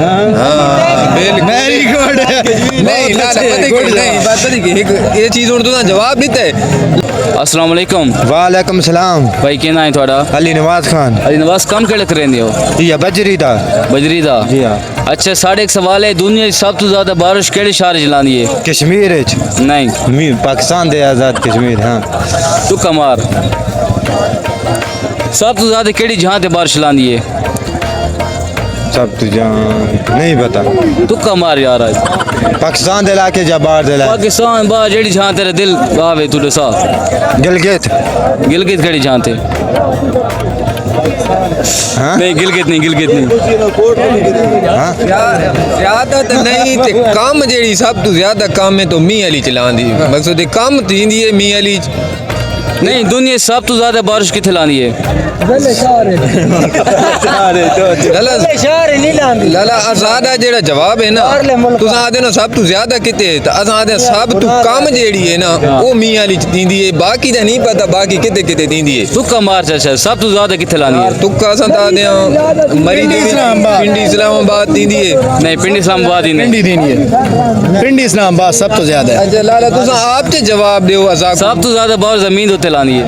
Very good नहीं ये चीज हूँ तुसा जवाब दिता है। अस्सलाम वालेकुम। वालेकुम सलाम भाई क्या नाम है थोड़ा? अली नवाज खान। अली नवाज कम केड़े करेंदे हो? ये बजरी दा बजरी दा। जी हाँ। अच्छा साढ़े एक सवाल है, दुनिया की सब तो ज्यादा बारिश केड़े शहर च लांदी है? कश्मीर नहीं पाकिस्तान दे आजाद कश्मीर। हाँ तू कमार सब तो ज्यादा केड़ी जहां ते बारिश लांदी है? सब तुझे नहीं पता। तू कमार यार आज पाकिस्तान दे इलाके जा बाहर दे इलाके। पाकिस्तान बाहर जेड़ी जहां तेरा दिल बावे तुडे सा गिलगित गिलगित केड़ी जहां ते? हाँ नहीं गिलगित नहीं हाँ ज्यादा नहीं ते कम जेड़ी सब तो ज्यादा कम है तो मी अली चलांदी मकसद कम थींदी है मी अली नहीं दुनिया सब तो ज्यादा बारिश किथे लांदी है? लाला आजादा जेड़ा जवाब है ना तुसा आदे ना सब तो ज्यादा किते तो असा आदे सब तो कम जेड़ी है ना वो मी अली दींदी है बाकी दा नहीं पता बाकी किते किते दींदी है। तुक्का मार चाचा सब तो ज्यादा किथे लांदी है? तुक्का असा आदे मरी पिंडी इस्लामाबाद दींदी है। नहीं पिंडी इस्लामाबाद ही नहीं। पिंडी इस्लामाबाद सब तो ज्यादा है। अच्छा लाला तुसा आप ते जवाब देओ असा सब तो ज्यादा बारिश जमीन होते लानी है।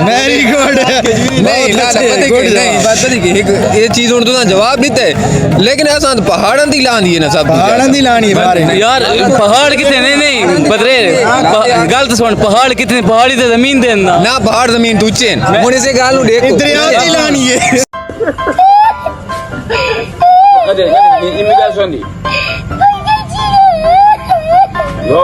वेरी गुड नहीं लाला पता नहीं ये चीज हूँ तुसा जवाब दिता है लेकिन असा पहाड़न दी लांदी है ना सब पहाड़न दी लानी है बारे यार पहाड़ कितने नहीं बदरे गलत सुन पहाड़ कितने पहाड़ी ते जमीन दे ना पहाड़ जमीन तुच्चे हूँ इसे गाल देखो दरिया दी लानी है। Lo